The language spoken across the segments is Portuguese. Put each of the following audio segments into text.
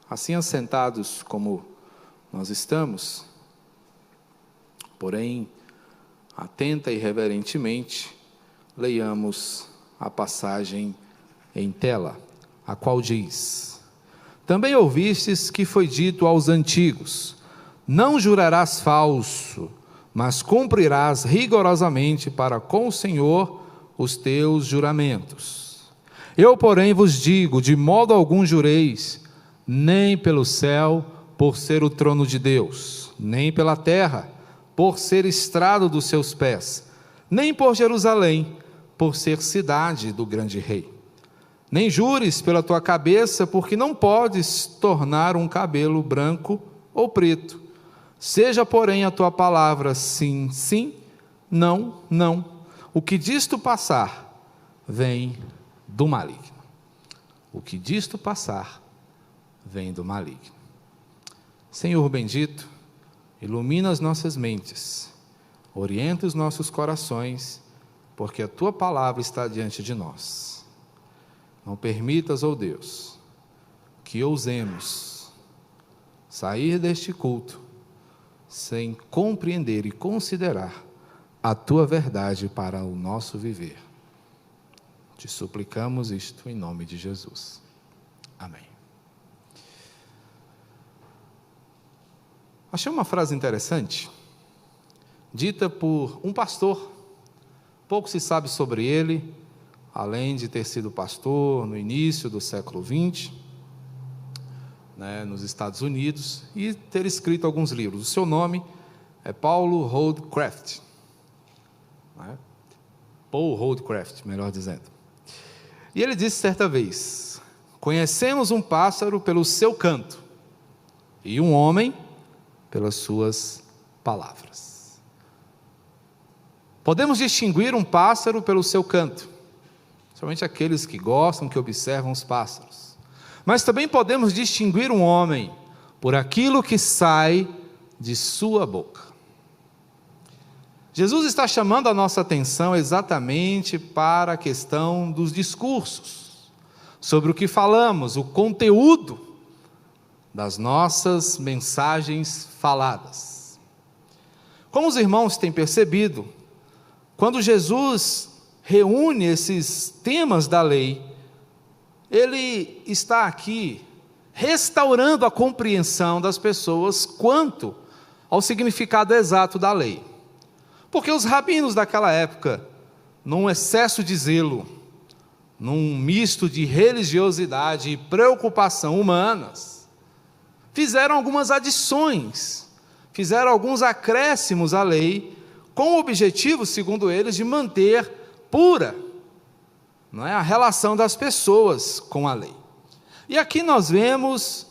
Assim assentados como nós estamos, porém, atenta e reverentemente, leiamos a passagem em tela, a qual diz: Também ouvistes que foi dito aos antigos: Não jurarás falso, mas cumprirás rigorosamente para com o Senhor os teus juramentos. Eu, porém, vos digo, de modo algum jureis, nem pelo céu, por ser o trono de Deus, nem pela terra, por ser estrado dos seus pés, nem por Jerusalém, por ser cidade do grande rei. Nem jures pela tua cabeça, porque não podes tornar um cabelo branco ou preto. Seja, porém, a tua palavra sim, sim, não, não. O que disto passar, vem do maligno. O que disto passar, vem do maligno. Senhor bendito, ilumina as nossas mentes, orienta os nossos corações, porque a tua palavra está diante de nós. Não permitas, ó Deus, que ousemos sair deste culto sem compreender e considerar a tua verdade para o nosso viver. Te suplicamos isto em nome de Jesus. Amém. Achei uma frase interessante, dita por um pastor. Pouco se sabe sobre ele, além de ter sido pastor no início do século XX, nos Estados Unidos, e ter escrito alguns livros. O seu nome é Paulo Holdcraft. Paul Holdcraft, melhor dizendo. E ele disse certa vez: Conhecemos um pássaro pelo seu canto, e um homem pelas suas palavras. Podemos distinguir um pássaro pelo seu canto, somente aqueles que gostam, que observam os pássaros. Mas também podemos distinguir um homem por aquilo que sai de sua boca. Jesus está chamando a nossa atenção exatamente para a questão dos discursos, sobre o que falamos, o conteúdo das nossas mensagens faladas. Como os irmãos têm percebido, quando Jesus reúne esses temas da lei, ele está aqui restaurando a compreensão das pessoas quanto ao significado exato da lei. Porque os rabinos daquela época, num excesso de zelo, num misto de religiosidade e preocupação humanas, fizeram algumas adições, fizeram alguns acréscimos à lei, com o objetivo, segundo eles, de manter pura a relação das pessoas com a lei. E aqui nós vemos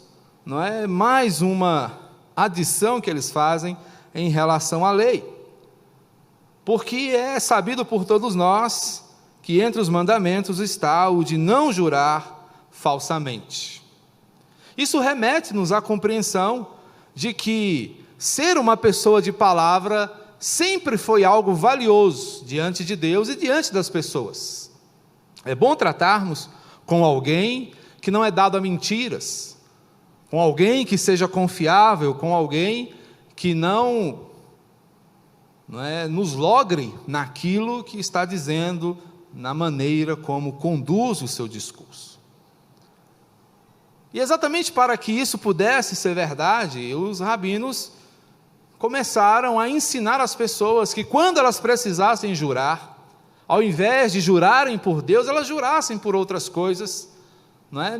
mais uma adição que eles fazem em relação à lei. Porque é sabido por todos nós que entre os mandamentos está o de não jurar falsamente. Isso remete-nos à compreensão de que ser uma pessoa de palavra sempre foi algo valioso diante de Deus e diante das pessoas. É bom tratarmos com alguém que não é dado a mentiras, com alguém que seja confiável, com alguém que não nos logre naquilo que está dizendo, na maneira como conduz o seu discurso. E exatamente para que isso pudesse ser verdade, os rabinos começaram a ensinar as pessoas que quando elas precisassem jurar, ao invés de jurarem por Deus, elas jurassem por outras coisas,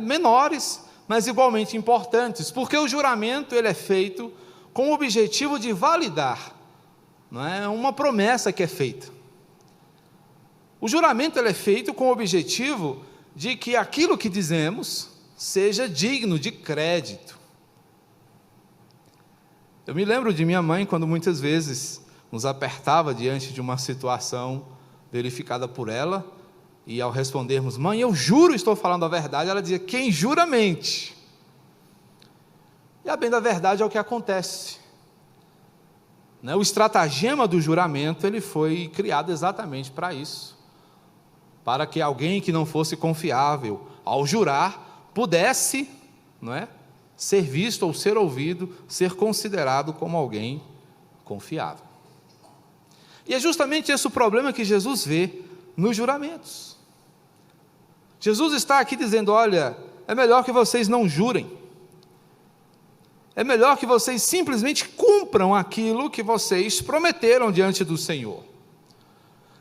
menores, mas igualmente importantes, porque o juramento ele é feito com o objetivo de validar uma promessa que é feita. O juramento ele é feito com o objetivo de que aquilo que dizemos seja digno de crédito. Eu me lembro de minha mãe, quando muitas vezes nos apertava diante de uma situação verificada por ela, e ao respondermos: mãe, eu juro, estou falando a verdade, ela dizia: quem jura mente. E a bem da verdade é o que acontece. O estratagema do juramento ele foi criado exatamente para isso, para que alguém que não fosse confiável ao jurar pudesse ser visto ou ser ouvido, ser considerado como alguém confiável. E é justamente esse o problema que Jesus vê nos juramentos. Jesus está aqui dizendo: olha, é melhor que vocês não jurem, é melhor que vocês simplesmente cumpram aquilo que vocês prometeram diante do Senhor.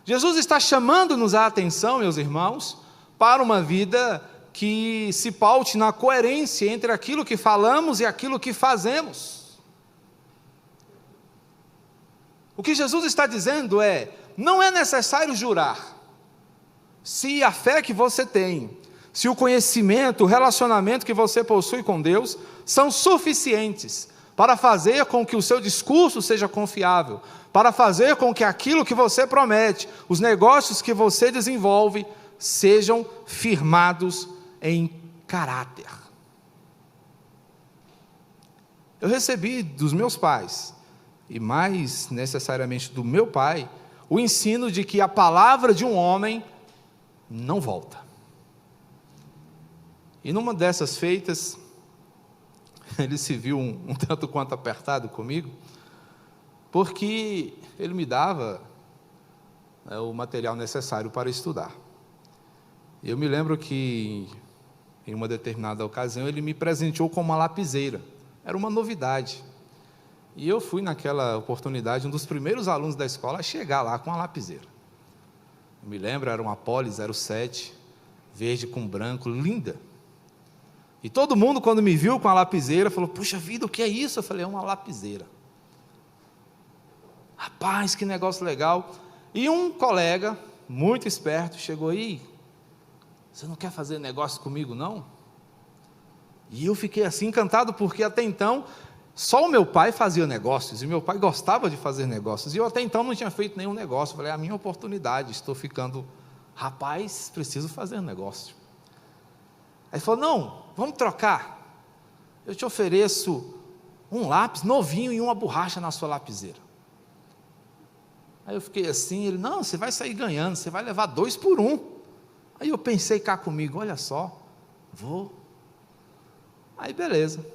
Jesus está chamando-nos a atenção, meus irmãos, para uma vida que se paute na coerência entre aquilo que falamos e aquilo que fazemos. O que Jesus está dizendo é: não é necessário jurar, se a fé que você tem, se o conhecimento, o relacionamento que você possui com Deus são suficientes para fazer com que o seu discurso seja confiável, para fazer com que aquilo que você promete, os negócios que você desenvolve, sejam firmados em caráter. Eu recebi dos meus pais, e mais necessariamente do meu pai, o ensino de que a palavra de um homem não volta. E numa dessas feitas, ele se viu um tanto quanto apertado comigo, porque ele me dava o material necessário para estudar. Eu me lembro que, em uma determinada ocasião, ele me presenteou com uma lapiseira. Era uma novidade. E eu fui, naquela oportunidade, um dos primeiros alunos da escola a chegar lá com a lapiseira. Eu me lembro, era uma Poli 07, verde com branco, linda. E todo mundo, quando me viu com a lapiseira, falou: puxa vida, o que é isso? Eu falei: é uma lapiseira. Rapaz, que negócio legal. E um colega, muito esperto, chegou aí: você não quer fazer negócio comigo, não? E eu fiquei assim encantado, porque até então, só o meu pai fazia negócios, e meu pai gostava de fazer negócios, e eu até então não tinha feito nenhum negócio. Eu falei: é a minha oportunidade, estou ficando, rapaz, preciso fazer um negócio. Aí ele falou: não, vamos trocar, eu te ofereço um lápis novinho e uma borracha na sua lapiseira. Aí eu fiquei assim, ele: não, você vai sair ganhando, você vai levar 2 por 1. Aí eu pensei cá comigo: olha só, vou. Aí beleza,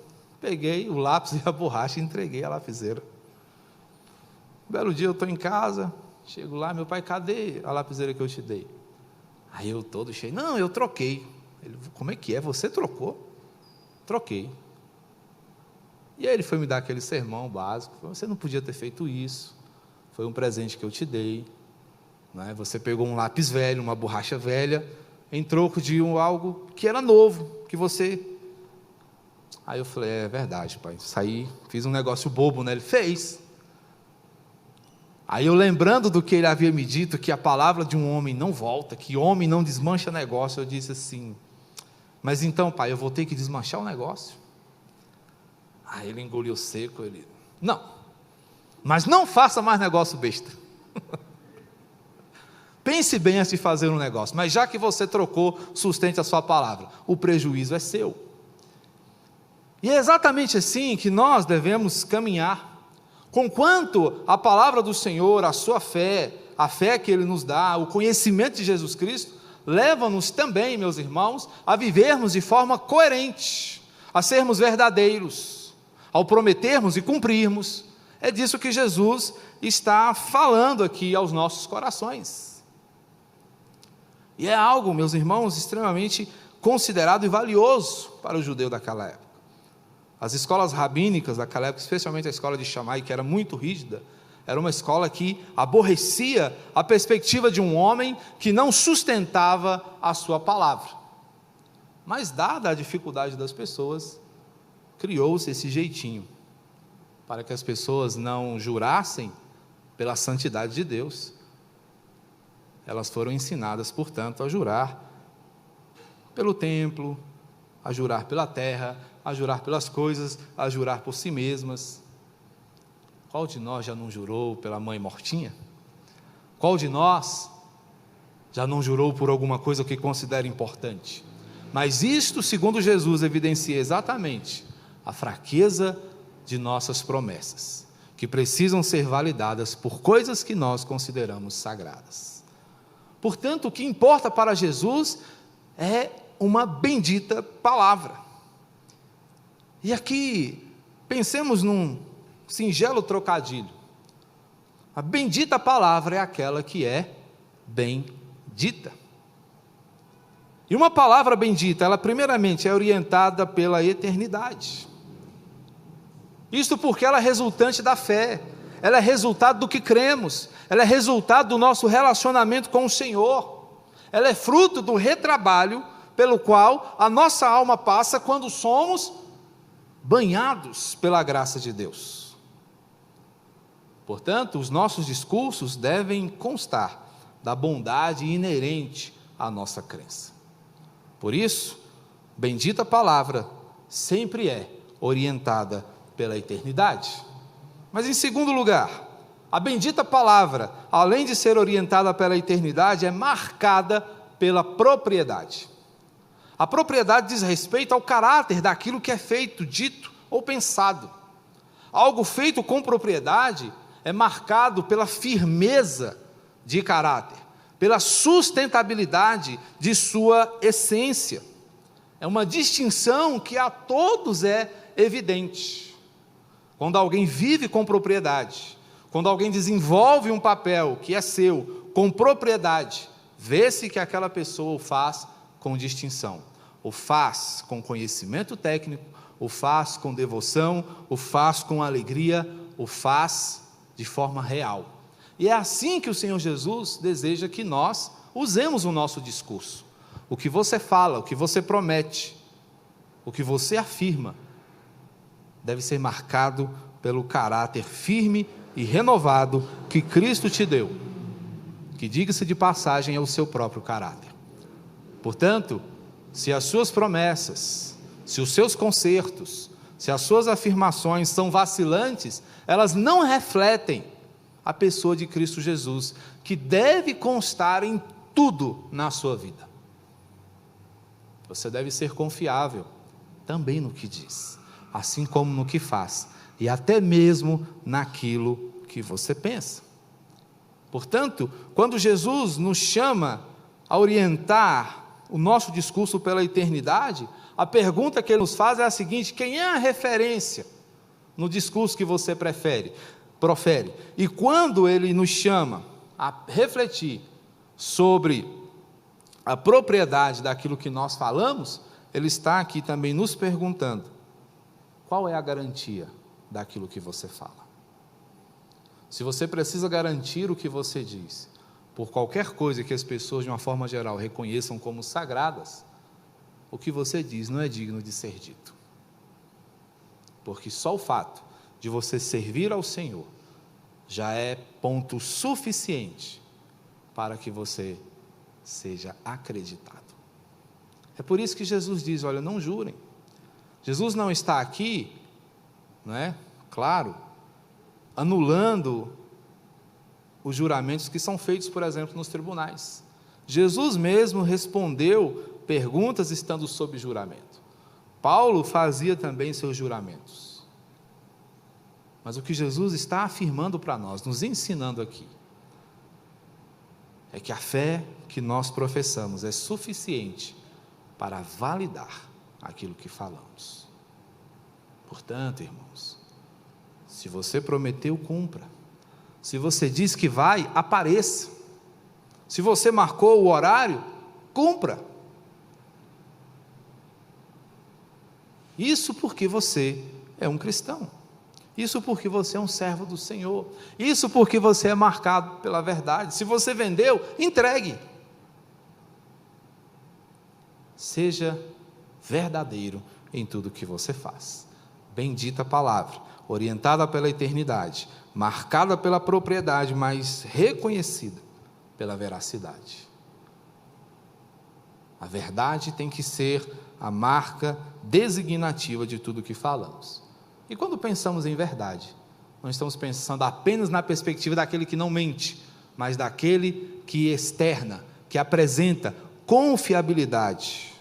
peguei o lápis e a borracha e entreguei a lapiseira. Um belo dia eu estou em casa, chego lá: meu pai, cadê a lapiseira que eu te dei? Aí eu todo cheio: não, eu troquei. Ele: como é que é? Você trocou? Troquei. E aí ele foi me dar aquele sermão básico: você não podia ter feito isso, foi um presente que eu te dei, não é? Você pegou um lápis velho, uma borracha velha, em troco de algo que era novo, que você... Aí eu falei: é verdade, pai, saí, fiz um negócio bobo, né? Ele fez. Aí eu, lembrando do que ele havia me dito, que a palavra de um homem não volta, que homem não desmancha negócio, eu disse assim: mas então, pai, eu vou ter que desmanchar o negócio? Aí ele engoliu seco, ele: não, mas não faça mais negócio besta. Pense bem antes de fazer um negócio, mas já que você trocou, sustente a sua palavra, o prejuízo é seu. E é exatamente assim que nós devemos caminhar. Conquanto a palavra do Senhor, a sua fé, a fé que Ele nos dá, o conhecimento de Jesus Cristo, leva-nos também, meus irmãos, a vivermos de forma coerente, a sermos verdadeiros, ao prometermos e cumprirmos. É disso que Jesus está falando aqui aos nossos corações. E é algo, meus irmãos, extremamente considerado e valioso para o judeu daquela época. As escolas rabínicas daquela época, especialmente a escola de Shammai, que era muito rígida, era uma escola que aborrecia a perspectiva de um homem que não sustentava a sua palavra. Mas, dada a dificuldade das pessoas, criou-se esse jeitinho, para que as pessoas não jurassem pela santidade de Deus. Elas foram ensinadas, portanto, a jurar pelo templo, a jurar pela terra, a jurar pelas coisas, a jurar por si mesmas. Qual de nós já não jurou pela mãe mortinha? Qual de nós já não jurou por alguma coisa que considera importante? Mas isto, segundo Jesus, evidencia exatamente a fraqueza de nossas promessas, que precisam ser validadas por coisas que nós consideramos sagradas. Portanto, o que importa para Jesus é uma bendita palavra. E aqui, pensemos num singelo trocadilho. A bendita palavra é aquela que é bendita. E uma palavra bendita, ela primeiramente é orientada pela eternidade. Isto porque ela é resultante da fé, ela é resultado do que cremos, ela é resultado do nosso relacionamento com o Senhor, ela é fruto do retrabalho pelo qual a nossa alma passa quando somos banhados pela graça de Deus. Portanto, os nossos discursos devem constar da bondade inerente à nossa crença. Por isso, bendita palavra sempre é orientada pela eternidade. Mas em segundo lugar, a bendita palavra, além de ser orientada pela eternidade, é marcada pela propriedade. A propriedade diz respeito ao caráter daquilo que é feito, dito ou pensado. Algo feito com propriedade é marcado pela firmeza de caráter, pela sustentabilidade de sua essência. É uma distinção que a todos é evidente. Quando alguém vive com propriedade, quando alguém desenvolve um papel que é seu, com propriedade, vê-se que aquela pessoa o faz com distinção, o faz com conhecimento técnico, o faz com devoção, o faz com alegria, o faz de forma real. E é assim que o Senhor Jesus deseja que nós usemos o nosso discurso. O que você fala, o que você promete, o que você afirma, deve ser marcado pelo caráter firme e renovado que Cristo te deu, que, diga-se de passagem, é o seu próprio caráter. Portanto, se as suas promessas, se os seus concertos, se as suas afirmações são vacilantes, elas não refletem a pessoa de Cristo Jesus, que deve constar em tudo na sua vida. Você deve ser confiável também no que diz, assim como no que faz, e até mesmo naquilo que você pensa. Portanto, quando Jesus nos chama a orientar o nosso discurso pela eternidade, a pergunta que ele nos faz é a seguinte: quem é a referência no discurso que você profere? E quando ele nos chama a refletir sobre a propriedade daquilo que nós falamos, ele está aqui também nos perguntando: qual é a garantia daquilo que você fala? Se você precisa garantir o que você diz, por qualquer coisa que as pessoas, de uma forma geral, reconheçam como sagradas, o que você diz não é digno de ser dito. Porque só o fato de você servir ao Senhor já é ponto suficiente para que você seja acreditado. É por isso que Jesus diz: olha, não jurem. Jesus não está aqui, não é? Claro, anulando os juramentos que são feitos, por exemplo, nos tribunais. Jesus mesmo respondeu perguntas estando sob juramento. Paulo fazia também seus juramentos. Mas o que Jesus está afirmando para nós, nos ensinando aqui, é que a fé que nós professamos é suficiente para validar aquilo que falamos. Portanto, irmãos, se você prometeu, cumpra. Se você diz que vai, apareça. Se você marcou o horário, cumpra. Isso porque você é um cristão. Isso porque você é um servo do Senhor. Isso porque você é marcado pela verdade. Se você vendeu, entregue. Seja verdadeiro em tudo que você faz. Bendita palavra, orientada pela eternidade, marcada pela propriedade, mas reconhecida pela veracidade. A verdade tem que ser a marca designativa de tudo que falamos. E quando pensamos em verdade, não estamos pensando apenas na perspectiva daquele que não mente, mas daquele que externa, que apresenta confiabilidade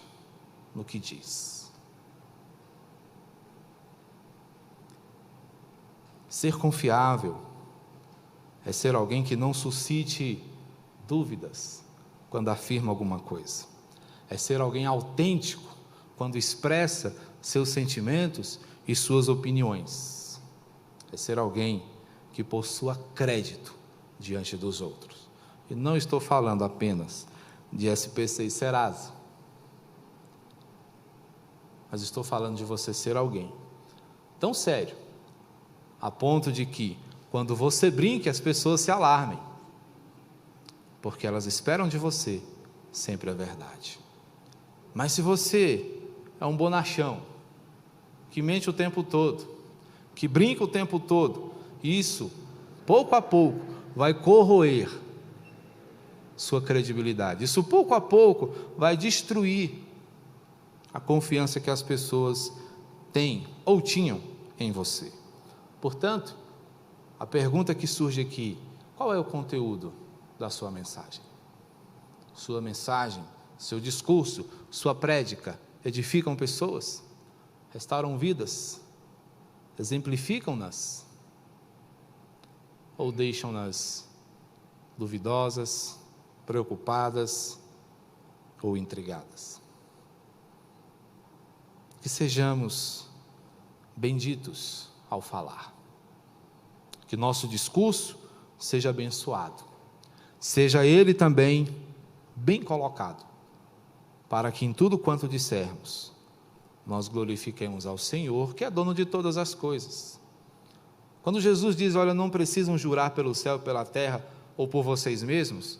no que diz. Ser confiável é ser alguém que não suscite dúvidas quando afirma alguma coisa. É ser alguém autêntico quando expressa seus sentimentos e suas opiniões. É ser alguém que possua crédito diante dos outros. E não estou falando apenas de SPC e Serasa, mas estou falando de você ser alguém tão sério, a ponto de que, quando você brinque, as pessoas se alarmem, porque elas esperam de você sempre a verdade. Mas se você é um bonachão, que mente o tempo todo, que brinca o tempo todo, isso, pouco a pouco, vai corroer sua credibilidade. Isso, pouco a pouco, vai destruir a confiança que as pessoas têm ou tinham em você. Portanto, a pergunta que surge aqui: qual é o conteúdo da sua mensagem? Sua mensagem, seu discurso, sua prédica edificam pessoas? Restauram vidas? Exemplificam-nas? Ou deixam-nas duvidosas, preocupadas ou intrigadas? Que sejamos benditos ao falar. Que nosso discurso seja abençoado. Seja ele também bem colocado, para que em tudo quanto dissermos, nós glorifiquemos ao Senhor, que é dono de todas as coisas. Quando Jesus diz: olha, não precisam jurar pelo céu, pela terra ou por vocês mesmos,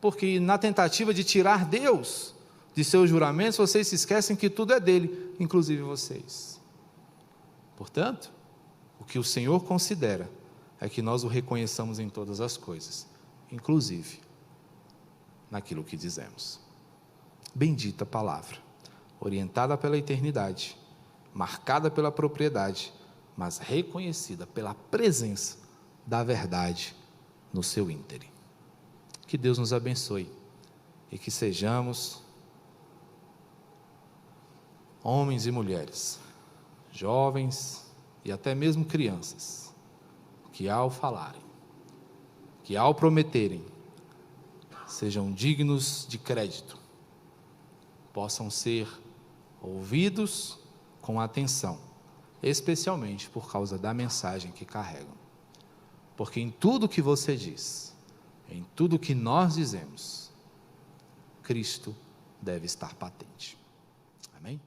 porque na tentativa de tirar Deus de seus juramentos, vocês se esquecem que tudo é dele, inclusive vocês. Portanto, o que o Senhor considera é que nós o reconheçamos em todas as coisas, inclusive naquilo que dizemos. Bendita palavra, orientada pela eternidade, marcada pela propriedade, mas reconhecida pela presença da verdade no seu íntere. Que Deus nos abençoe e que sejamos homens e mulheres, jovens e até mesmo crianças, que ao falarem, que ao prometerem, sejam dignos de crédito, possam ser ouvidos com atenção, especialmente por causa da mensagem que carregam. Porque em tudo que você diz, em tudo que nós dizemos, Cristo deve estar patente. Amém?